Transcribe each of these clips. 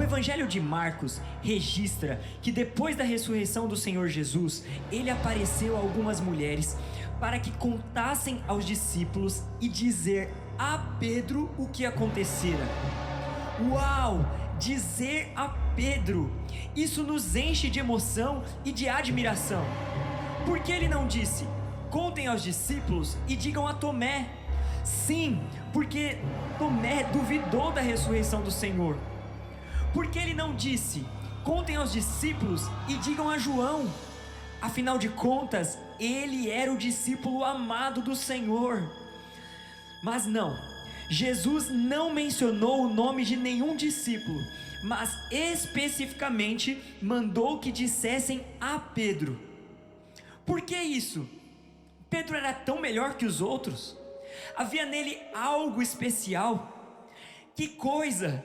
Evangelho de Marcos registra que depois da ressurreição do Senhor Jesus, ele apareceu a algumas mulheres para que contassem aos discípulos e dizer a Pedro o que acontecera. Uau! Dizer a Pedro! Isso nos enche de emoção e de admiração. Por que ele não disse: contem aos discípulos e digam a Tomé? Sim, porque Tomé duvidou da ressurreição do Senhor. Por que ele não disse: contem aos discípulos e digam a João? Afinal de contas, ele era o discípulo amado do Senhor. Mas não, Jesus não mencionou o nome de nenhum discípulo, mas especificamente mandou que dissessem a Pedro. Por que isso? Pedro era tão melhor que os outros? Havia nele algo especial? Que coisa!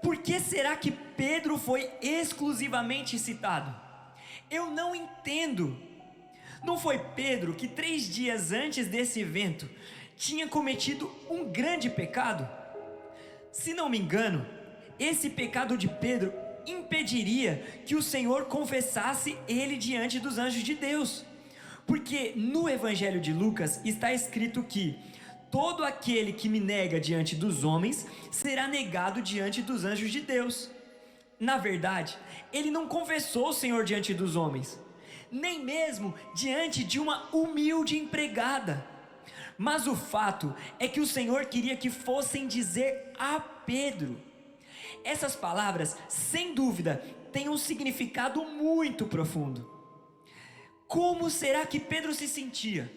Por que será que Pedro foi exclusivamente citado? Eu não entendo. Não foi Pedro que 3 dias antes desse evento tinha cometido um grande pecado? Se não me engano, esse pecado de Pedro impediria que o Senhor confessasse ele diante dos anjos de Deus. Porque no Evangelho de Lucas está escrito que todo aquele que me nega diante dos homens será negado diante dos anjos de Deus. Na verdade, ele não confessou o Senhor diante dos homens, nem mesmo diante de uma humilde empregada. Mas o fato é que o Senhor queria que fossem dizer a Pedro. Essas palavras, sem dúvida, têm um significado muito profundo. Como será que Pedro se sentia?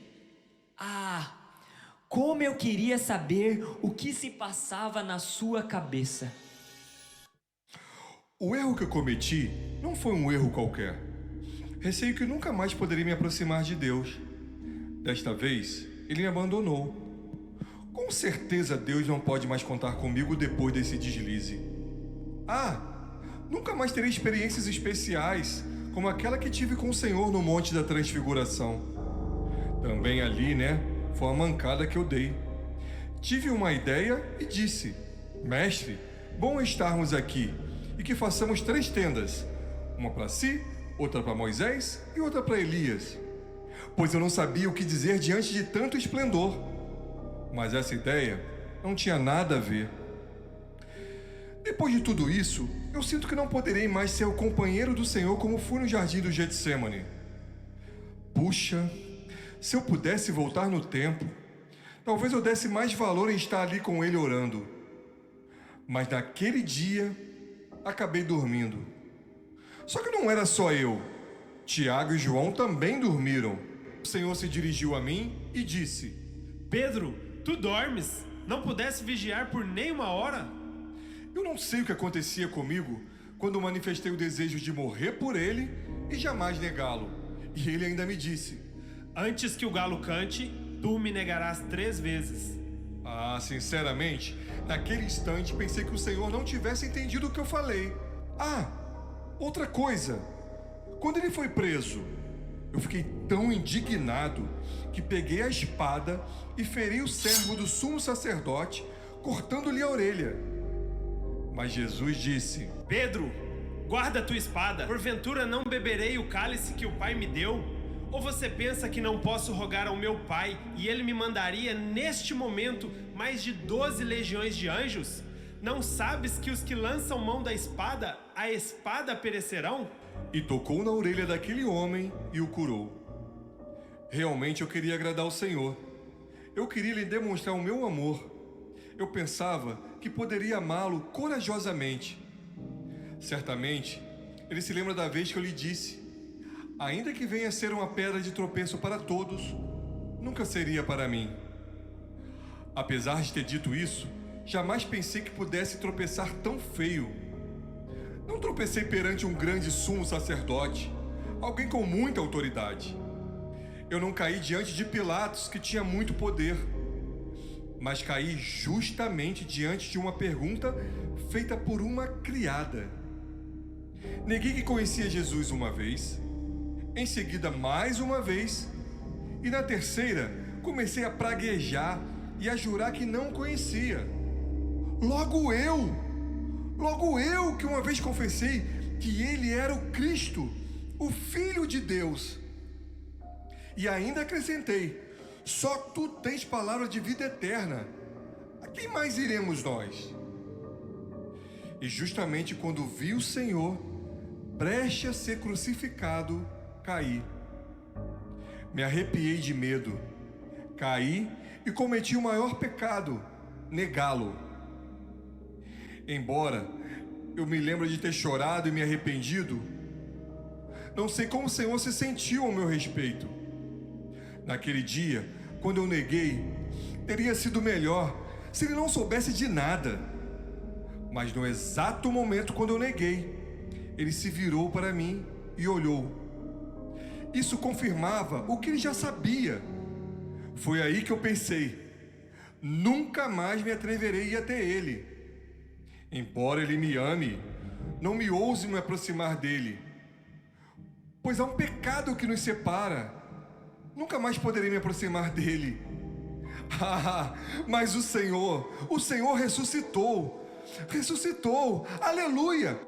Como eu queria saber o que se passava na sua cabeça. O erro que eu cometi não foi um erro qualquer. Receio que nunca mais poderia me aproximar de Deus. Desta vez, Ele me abandonou. Com certeza Deus não pode mais contar comigo depois desse deslize. Nunca mais terei experiências especiais, como aquela que tive com o Senhor no Monte da Transfiguração. Também ali, foi a mancada que eu dei. Tive uma ideia e disse: Mestre, bom estarmos aqui e que façamos 3 tendas, uma para si, outra para Moisés e outra para Elias, pois eu não sabia o que dizer diante de tanto esplendor. Mas essa ideia não tinha nada a ver. Depois de tudo isso, eu sinto que não poderei mais ser o companheiro do Senhor como fui no jardim do Getsêmani. Puxa, se eu pudesse voltar no tempo, talvez eu desse mais valor em estar ali com Ele orando. Mas naquele dia, acabei dormindo. Só que não era só eu. Tiago e João também dormiram. O Senhor se dirigiu a mim e disse: Pedro, tu dormes? Não pudesse vigiar por nem uma hora? Eu não sei o que acontecia comigo quando manifestei o desejo de morrer por ele e jamais negá-lo. E ele ainda me disse: antes que o galo cante, tu me negarás 3 vezes. Sinceramente, naquele instante pensei que o Senhor não tivesse entendido o que eu falei. Outra coisa. Quando ele foi preso, eu fiquei tão indignado que peguei a espada e feri o servo do sumo sacerdote, cortando-lhe a orelha. Mas Jesus disse: Pedro, guarda a tua espada. Porventura não beberei o cálice que o Pai me deu? Ou você pensa que não posso rogar ao meu Pai e Ele me mandaria neste momento mais de 12 legiões de anjos? Não sabes que os que lançam mão da espada, a espada perecerão? E tocou na orelha daquele homem e o curou. Realmente eu queria agradar ao Senhor. Eu queria lhe demonstrar o meu amor. Eu pensava que poderia amá-lo corajosamente. Certamente, ele se lembra da vez que eu lhe disse: ainda que venha a ser uma pedra de tropeço para todos, nunca seria para mim. Apesar de ter dito isso, jamais pensei que pudesse tropeçar tão feio. Não tropecei perante um grande sumo sacerdote, alguém com muita autoridade. Eu não caí diante de Pilatos, que tinha muito poder, mas caí justamente diante de uma pergunta feita por uma criada. Neguei que conhecia Jesus uma vez, em seguida mais uma vez, e na terceira comecei a praguejar e a jurar que não o conhecia. Logo eu, Logo eu que uma vez confessei que ele era o Cristo, o Filho de Deus. E ainda acrescentei: só tu tens palavra de vida eterna. A quem mais iremos nós? E justamente quando vi o Senhor prestes a ser crucificado, caí. Me arrepiei de medo. Caí e cometi o maior pecado: negá-lo. Embora eu me lembre de ter chorado e me arrependido, não sei como o Senhor se sentiu ao meu respeito. Naquele dia, quando eu neguei, teria sido melhor se ele não soubesse de nada. Mas no exato momento quando eu neguei, ele se virou para mim e olhou. Isso confirmava o que ele já sabia. Foi aí que eu pensei: nunca mais me atreverei a ir até ele. Embora ele me ame, não me ouse me aproximar dele, pois há um pecado que nos separa. Nunca mais poderei me aproximar dele. Mas o Senhor ressuscitou, aleluia!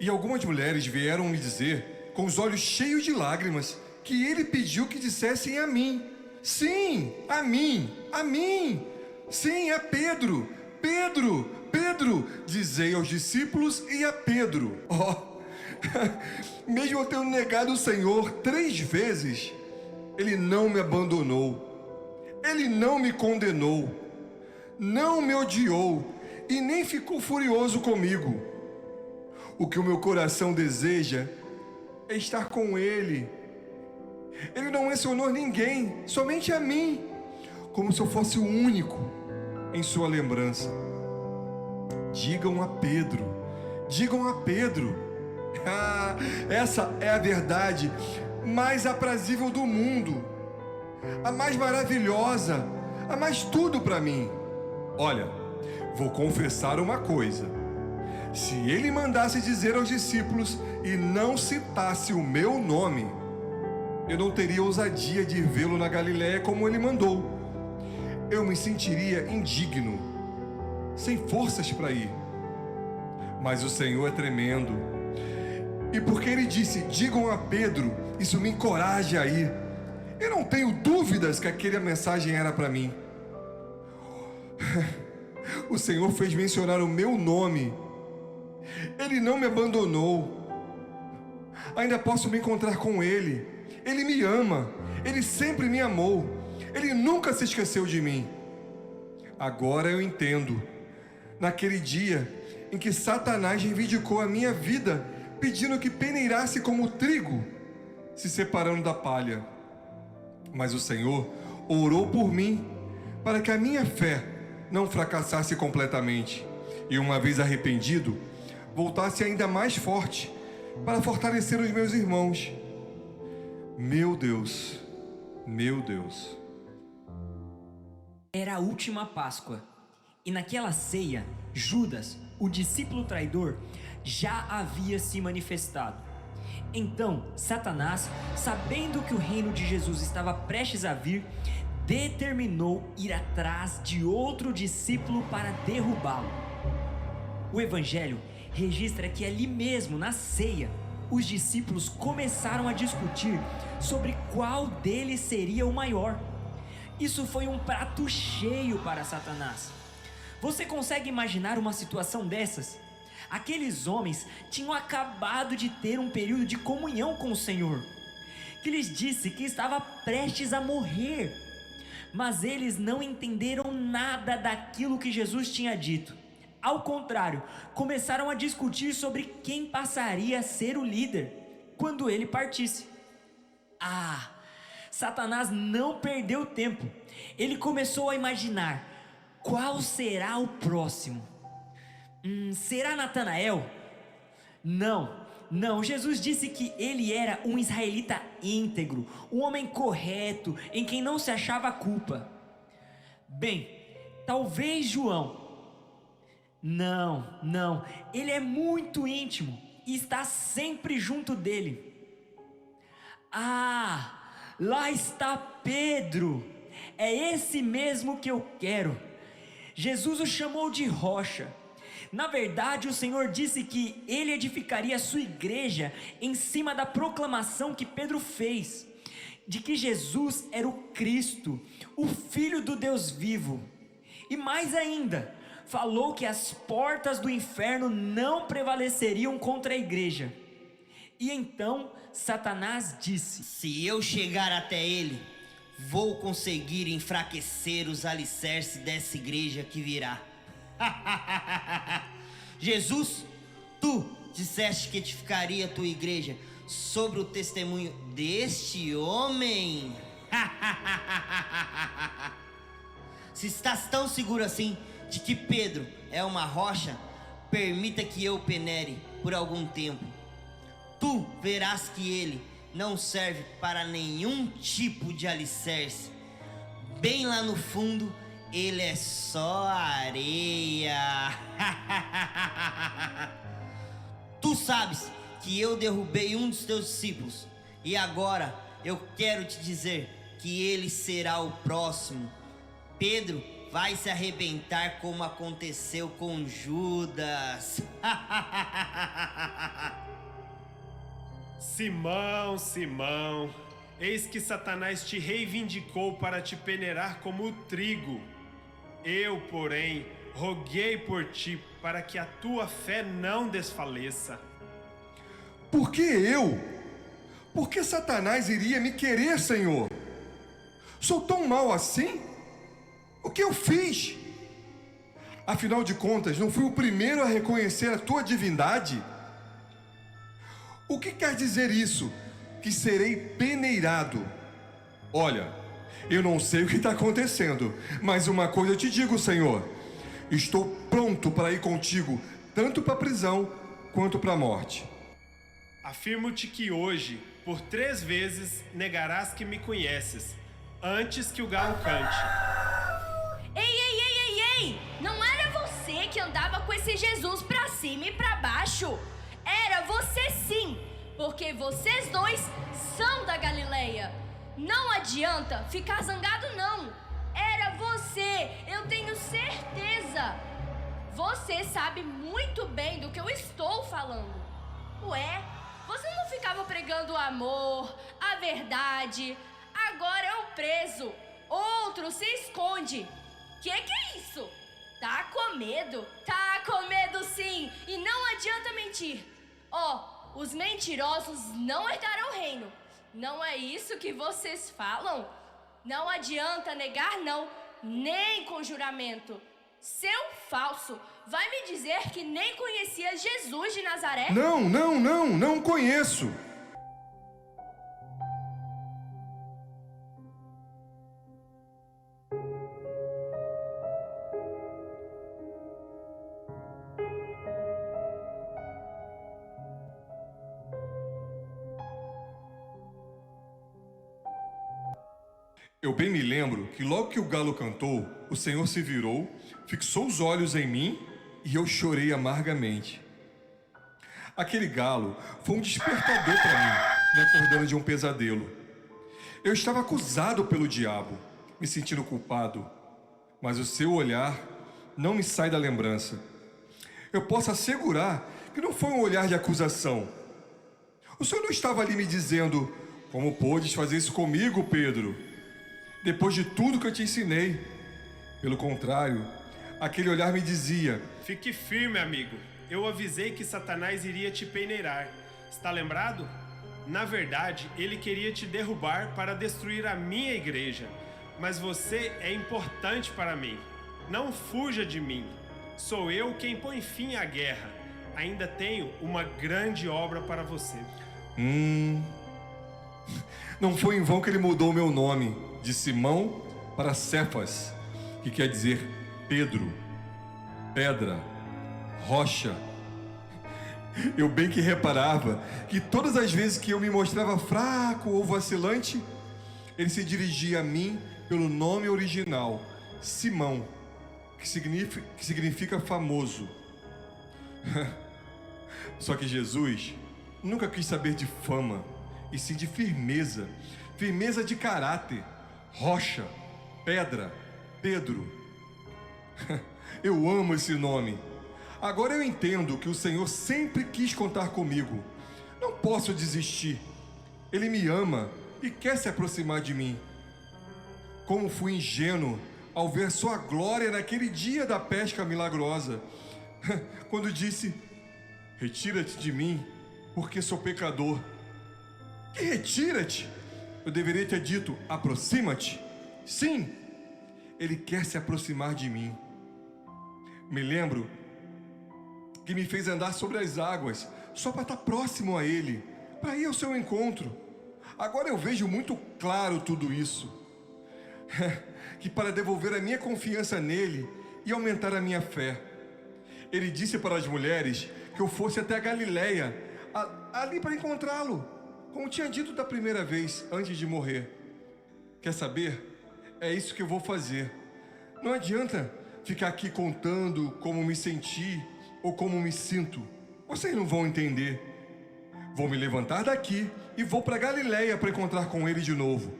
E algumas mulheres vieram me dizer, com os olhos cheios de lágrimas, que ele pediu que dissessem a mim. Sim, a mim. Sim, é Pedro, dizei aos discípulos e a Pedro. Mesmo eu tendo negado o Senhor 3 vezes, ele não me abandonou, ele não me condenou, não me odiou e nem ficou furioso comigo. O que o meu coração deseja é estar com ele. Ele não mencionou ninguém, somente a mim, como se eu fosse o único em sua lembrança. Digam a Pedro, essa é a verdade mais aprazível do mundo, a mais maravilhosa, a mais tudo para mim. Olha, vou confessar uma coisa: se ele mandasse dizer aos discípulos e não citasse o meu nome, eu não teria ousadia de vê-lo na Galiléia como ele mandou. Eu me sentiria indigno, sem forças para ir. Mas o Senhor é tremendo, e porque ele disse: digam a Pedro, isso me encoraja a ir. Eu não tenho dúvidas que aquela mensagem era para mim. O Senhor fez mencionar o meu nome. Ele não me abandonou. Ainda posso me encontrar com ele. Ele me ama. Ele sempre me amou. Ele nunca se esqueceu de mim. Agora eu entendo. Naquele dia em que Satanás reivindicou a minha vida, pedindo que peneirasse como o trigo, se separando da palha. Mas o Senhor orou por mim, para que a minha fé não fracassasse completamente, e uma vez arrependido, voltasse ainda mais forte, para fortalecer os meus irmãos. Meu Deus. Era a última Páscoa, e naquela ceia, Judas, o discípulo traidor, já havia se manifestado. Então, Satanás, sabendo que o reino de Jesus estava prestes a vir, determinou ir atrás de outro discípulo para derrubá-lo. O Evangelho registra que ali mesmo, na ceia, os discípulos começaram a discutir sobre qual deles seria o maior. Isso foi um prato cheio para Satanás. Você consegue imaginar uma situação dessas? Aqueles homens tinham acabado de ter um período de comunhão com o Senhor, que lhes disse que estava prestes a morrer, mas eles não entenderam nada daquilo que Jesus tinha dito. Ao contrário, começaram a discutir sobre quem passaria a ser o líder quando ele partisse. Satanás não perdeu tempo. Ele começou a imaginar: qual será o próximo? Será Natanael? Não, Jesus disse que ele era um israelita íntegro, um homem correto, em quem não se achava culpa. Bem, talvez João. Não, ele é muito íntimo e está sempre junto dele. Lá está Pedro, é esse mesmo que eu quero. Jesus o chamou de rocha. Na verdade, o Senhor disse que ele edificaria a sua igreja em cima da proclamação que Pedro fez, de que Jesus era o Cristo, o Filho do Deus vivo. E mais ainda, falou que as portas do inferno não prevaleceriam contra a igreja. E então Satanás disse: se eu chegar até ele, vou conseguir enfraquecer os alicerces dessa igreja que virá. Jesus, tu disseste que edificaria a tua igreja sobre o testemunho deste homem. Se estás tão seguro assim de que Pedro é uma rocha, permita que eu o penere por algum tempo. Tu verás que ele não serve para nenhum tipo de alicerce. Bem lá no fundo, ele é só areia. Tu sabes que eu derrubei um dos teus discípulos, e agora eu quero te dizer que ele será o próximo. Pedro vai se arrebentar como aconteceu com Judas. Simão, Simão, eis que Satanás te reivindicou para te peneirar como o trigo. Eu, porém, roguei por ti para que a tua fé não desfaleça. Por que eu? Por que Satanás iria me querer, Senhor? Sou tão mau assim? O que eu fiz? Afinal de contas, não fui o primeiro a reconhecer a tua divindade? O que quer dizer isso? Que serei peneirado. Olha, eu não sei o que está acontecendo, mas uma coisa eu te digo, Senhor: estou pronto para ir contigo, tanto para a prisão quanto para a morte. Afirmo-te que hoje, por 3 vezes, negarás que me conheces, antes que o galo cante. Ei! Não era você que andava com esse Jesus pra cima e pra baixo. Era você sim, porque vocês dois são da Galileia. Não adianta ficar zangado não. Era você, eu tenho certeza. Você sabe muito bem do que eu estou falando. Ué, você não ficava pregando o amor, a verdade. Agora é um preso, outro se esconde. Que é isso? Tá com medo? Tá com medo sim, e não adianta mentir. Ó, os mentirosos não herdarão o reino. Não é isso que vocês falam? Não adianta negar não, nem com juramento. Seu falso, vai me dizer que nem conhecia Jesus de Nazaré? Não conheço. Eu bem me lembro que logo que o galo cantou, o Senhor se virou, fixou os olhos em mim e eu chorei amargamente. Aquele galo foi um despertador para mim, me acordando de um pesadelo. Eu estava acusado pelo diabo, me sentindo culpado, mas o seu olhar não me sai da lembrança. Eu posso assegurar que não foi um olhar de acusação. O Senhor não estava ali me dizendo: como pôdes fazer isso comigo, Pedro? Depois de tudo que eu te ensinei. Pelo contrário, aquele olhar me dizia: fique firme, amigo. Eu avisei que Satanás iria te peneirar. Está lembrado? Na verdade, ele queria te derrubar para destruir a minha igreja. Mas você é importante para mim. Não fuja de mim. Sou eu quem põe fim à guerra. Ainda tenho uma grande obra para você. Não foi em vão que ele mudou meu nome de Simão para Cefas, que quer dizer Pedro, pedra, rocha. Eu bem que reparava que todas as vezes que eu me mostrava fraco ou vacilante, ele se dirigia a mim pelo nome original, Simão, que significa famoso. Só que Jesus nunca quis saber de fama, e sim de firmeza, firmeza de caráter. Rocha, pedra, Pedro. Eu amo esse nome. Agora eu entendo que o Senhor sempre quis contar comigo. Não posso desistir. Ele me ama e quer se aproximar de mim. Como fui ingênuo ao ver sua glória naquele dia da pesca milagrosa, quando disse: retira-te de mim, porque sou pecador. Que retira-te? Eu deveria ter dito: aproxima-te. Sim, Ele quer se aproximar de mim. Me lembro que me fez andar sobre as águas, só para estar próximo a Ele, para ir ao seu encontro. Agora eu vejo muito claro tudo isso. Que para devolver a minha confiança nele e aumentar a minha fé. Ele disse para as mulheres que eu fosse até a Galileia, ali para encontrá-lo, como tinha dito da primeira vez, antes de morrer. Quer saber? É isso que eu vou fazer. Não adianta ficar aqui contando como me senti ou como me sinto. Vocês não vão entender. Vou me levantar daqui e vou para Galileia para encontrar com ele de novo.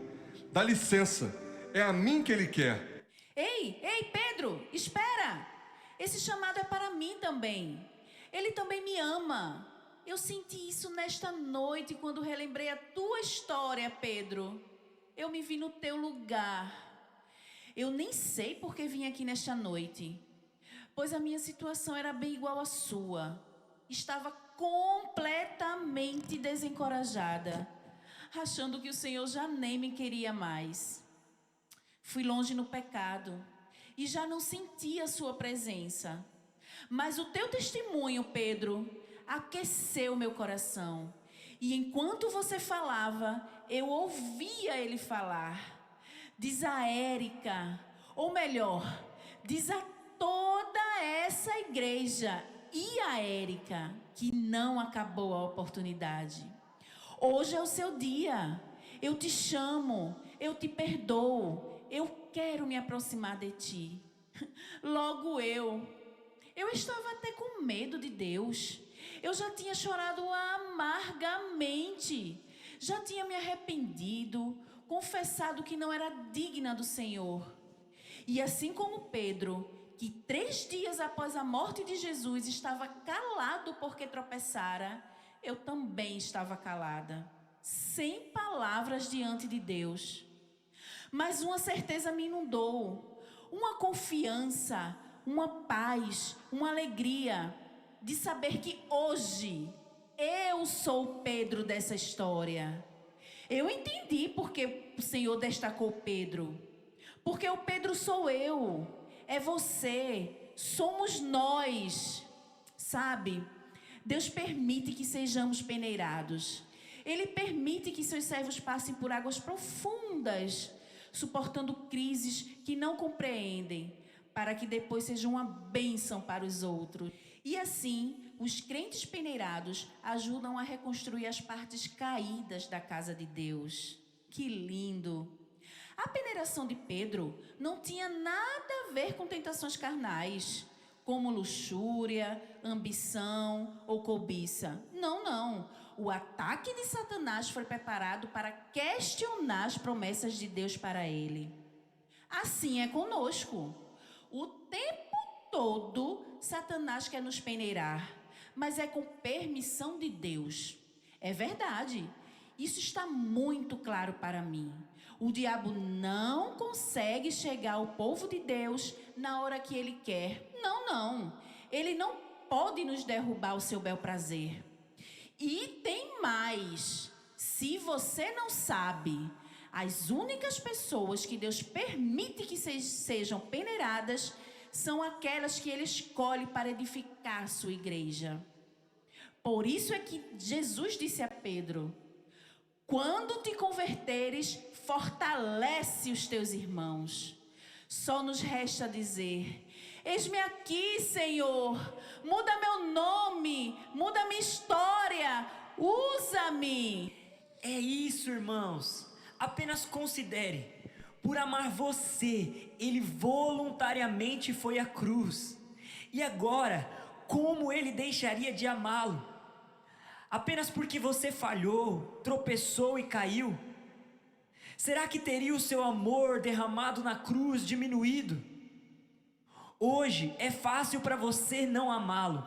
Dá licença, é a mim que ele quer. Ei, Pedro, espera! Esse chamado é para mim também. Ele também me ama. Eu senti isso nesta noite quando relembrei a tua história, Pedro. Eu me vi no teu lugar. Eu nem sei por que vim aqui nesta noite, pois a minha situação era bem igual à sua. Estava completamente desencorajada, achando que o Senhor já nem me queria mais. Fui longe no pecado e já não sentia a sua presença. Mas o teu testemunho, Pedro, aqueceu meu coração. E enquanto você falava, eu ouvia ele falar. Diz a Érica, ou melhor, diz a toda essa igreja e a Érica que não acabou a oportunidade. Hoje é o seu dia. Eu te chamo, eu te perdoo. Eu quero me aproximar de ti. Logo eu estava até com medo de Deus. Eu já tinha chorado amargamente. Já tinha me arrependido, confessado que não era digna do Senhor. E assim como Pedro, que 3 dias após a morte de Jesus estava calado porque tropeçara, eu também estava calada, sem palavras diante de Deus. Mas uma certeza me inundou, uma confiança, uma paz, uma alegria de saber que hoje eu sou o Pedro dessa história. Eu entendi porque o Senhor destacou Pedro. Porque o Pedro sou eu, é você, somos nós. Sabe, Deus permite que sejamos peneirados. Ele permite que seus servos passem por águas profundas, suportando crises que não compreendem, para que depois seja uma bênção para os outros. E assim, os crentes peneirados ajudam a reconstruir as partes caídas da casa de Deus. Que lindo! A peneiração de Pedro não tinha nada a ver com tentações carnais, como luxúria, ambição ou cobiça. Não. O ataque de Satanás foi preparado para questionar as promessas de Deus para ele. Assim é conosco. O tempo todo, Satanás quer nos peneirar, mas é com permissão de Deus. É verdade. Isso está muito claro para mim. O diabo não consegue chegar ao povo de Deus na hora que ele quer. Não. Ele não pode nos derrubar o seu bel prazer. E tem mais. Se você não sabe, as únicas pessoas que Deus permite que sejam peneiradas são aquelas que Ele escolhe para edificar sua igreja. Por isso é que Jesus disse a Pedro: quando te converteres, fortalece os teus irmãos. Só nos resta dizer: eis-me aqui, Senhor, muda meu nome, muda minha história, usa-me. É isso, irmãos. Apenas considere: por amar você, Ele voluntariamente foi à cruz. E agora, como Ele deixaria de amá-lo? Apenas porque você falhou, tropeçou e caiu? Será que teria o seu amor derramado na cruz diminuído? Hoje é fácil para você não amá-lo.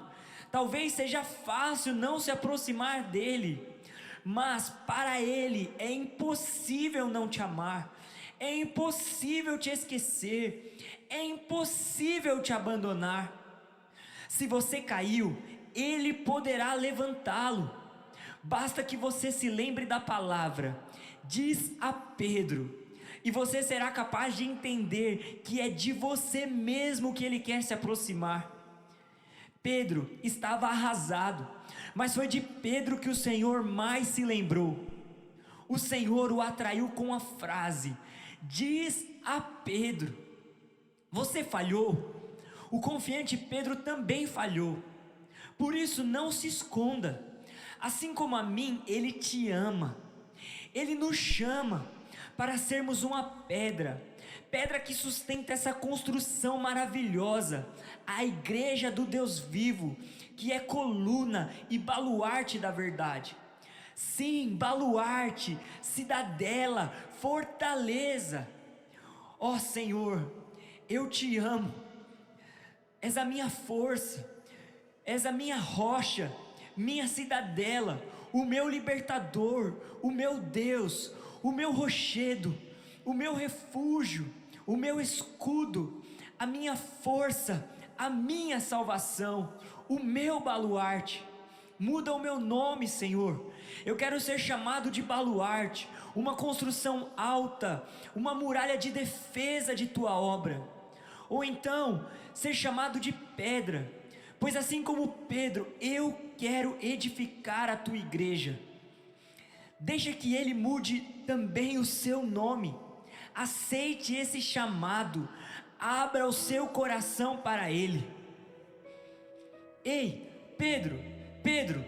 Talvez seja fácil não se aproximar dele, mas para ele é impossível não te amar. É impossível te esquecer. É impossível te abandonar. Se você caiu, ele poderá levantá-lo. Basta que você se lembre da palavra: diz a Pedro, e você será capaz de entender que é de você mesmo que ele quer se aproximar. Pedro estava arrasado, mas foi de Pedro que o Senhor mais se lembrou. O Senhor o atraiu com a frase: diz a Pedro. Você falhou. O confiante Pedro também falhou. Por isso não se esconda. Assim como a mim, ele te ama. Ele nos chama para sermos uma pedra que sustenta essa construção maravilhosa, a igreja do Deus vivo, que é coluna e baluarte da verdade. Sim, baluarte, cidadela, fortaleza. Ó Senhor, eu te amo. És a minha força, és a minha rocha, minha cidadela, o meu libertador, o meu Deus, o meu rochedo, o meu refúgio, o meu escudo, a minha força, a minha salvação, o meu baluarte. Muda o meu nome, Senhor. Eu quero ser chamado de baluarte, uma construção alta, uma muralha de defesa de tua obra. Ou então, ser chamado de pedra, pois assim como Pedro, eu quero edificar a tua igreja. Deixa que ele mude também o seu nome. Aceite esse chamado. Abra o seu coração para ele. Ei, Pedro,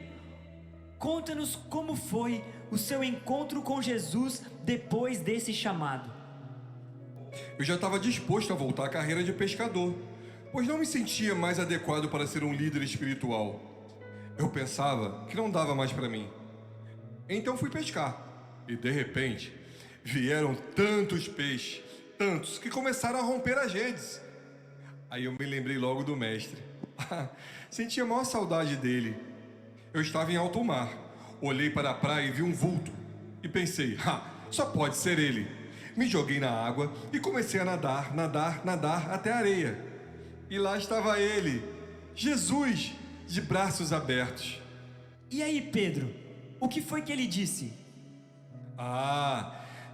conta-nos como foi o seu encontro com Jesus depois desse chamado. Eu já estava disposto a voltar à carreira de pescador, pois não me sentia mais adequado para ser um líder espiritual. Eu pensava que não dava mais para mim. Então fui pescar, e de repente, vieram tantos peixes, tantos, que começaram a romper as redes. Aí eu me lembrei logo do mestre. Senti a maior saudade dele. Eu estava em alto mar, olhei para a praia e vi um vulto, e pensei, só pode ser ele. Me joguei na água e comecei a nadar até a areia. E lá estava ele, Jesus, de braços abertos. E aí, Pedro, o que foi que ele disse?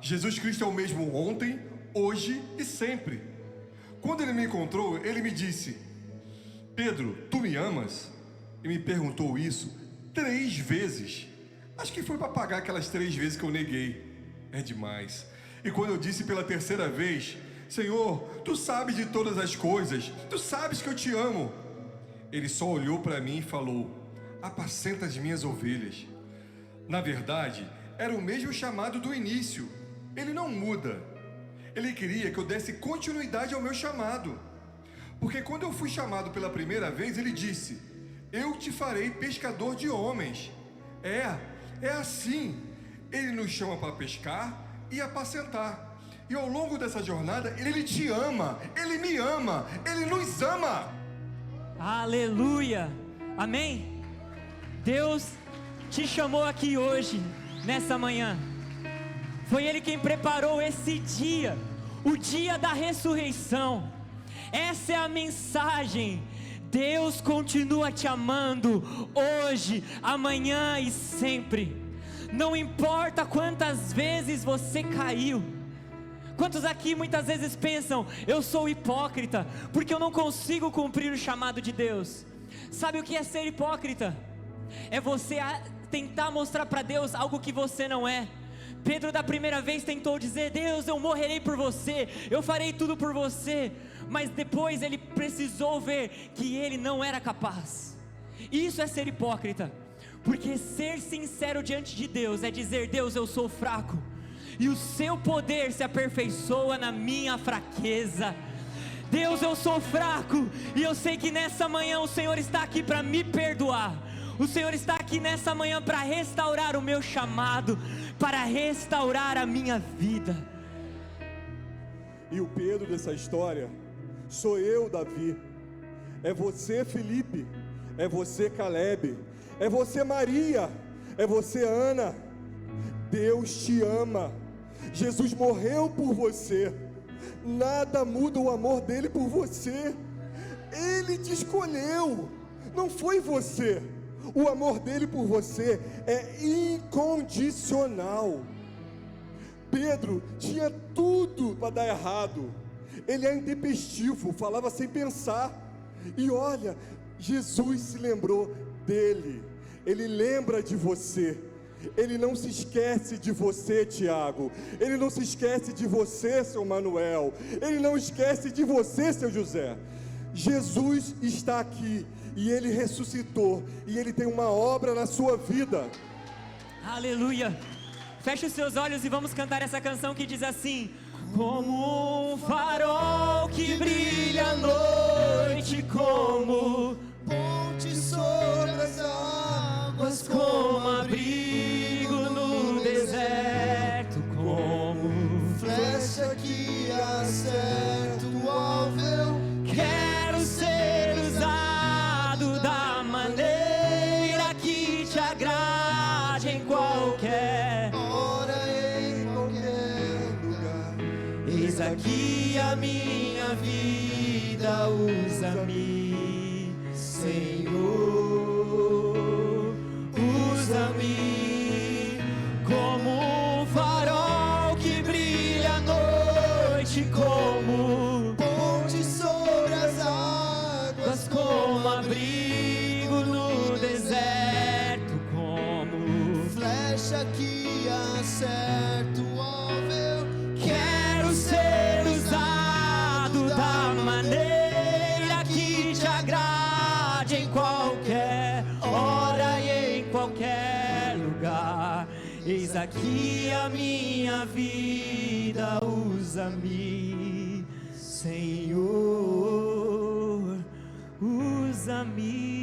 Jesus Cristo é o mesmo ontem, hoje e sempre. Quando ele me encontrou, ele me disse: Pedro, tu me amas? E me perguntou isso 3 vezes. Acho que foi para pagar aquelas 3 vezes que eu neguei. É demais. E quando eu disse pela 3ª vez: Senhor, tu sabes de todas as coisas, tu sabes que eu te amo, ele só olhou para mim e falou: apacenta as minhas ovelhas. Na verdade, era o mesmo chamado do início. Ele não muda. Ele queria que eu desse continuidade ao meu chamado. Porque quando eu fui chamado pela primeira vez, ele disse: eu te farei pescador de homens. É assim. Ele nos chama para pescar e apacentar. E ao longo dessa jornada, ele te ama, ele me ama, ele nos ama. Aleluia, amém? Deus te chamou aqui hoje, nessa manhã. Foi Ele quem preparou esse dia, o dia da ressurreição. Essa é a mensagem. Deus continua te amando, hoje, amanhã e sempre. Não importa quantas vezes você caiu. Quantos aqui muitas vezes pensam: eu sou hipócrita, porque eu não consigo cumprir o chamado de Deus. Sabe o que é ser hipócrita? É você tentar mostrar para Deus algo que você não é. Pedro da primeira vez tentou dizer: Deus, eu morrerei por você, eu farei tudo por você. Mas depois ele precisou ver que ele não era capaz. Isso é ser hipócrita. Porque ser sincero diante de Deus é dizer: Deus, eu sou fraco, e o seu poder se aperfeiçoa na minha fraqueza. Deus, eu sou fraco, e eu sei que nessa manhã o Senhor está aqui para me perdoar. O Senhor está aqui nessa manhã para restaurar o meu chamado, para restaurar a minha vida. E o Pedro dessa história sou eu, Davi. É você, Felipe. É você, Caleb. É você, Maria. É você, Ana. Deus te ama. Jesus morreu por você. Nada muda o amor dele por você. Ele te escolheu. Não foi você. O amor dele por você é incondicional. Pedro tinha tudo para dar errado. Ele é intempestivo, falava sem pensar. E olha, Jesus se lembrou dele. Ele lembra de você. Ele não se esquece de você, Tiago. Ele não se esquece de você, seu Manuel. Ele não esquece de você, seu José. Jesus está aqui e ele ressuscitou. E ele tem uma obra na sua vida. Aleluia. Feche os seus olhos e vamos cantar essa canção que diz assim: como um farol que brilha à noite, como ponte sobre as águas, como abrigo no deserto, como flecha que acerta o alvo. quero ser usado da maneira que te agrade em qualquer Ora em qualquer lugar. Eis aqui a minha vida, usa-me, Senhor, usa-me como um farol que brilha à noite, como Ponte sobre as águas, como abrigo no deserto, como flecha que acerta o alvo. quero ser usado da maneira que te agrade em qualquer hora e em qualquer lugar. Eis aqui a minha vida, usa-me, Senhor, usa-me.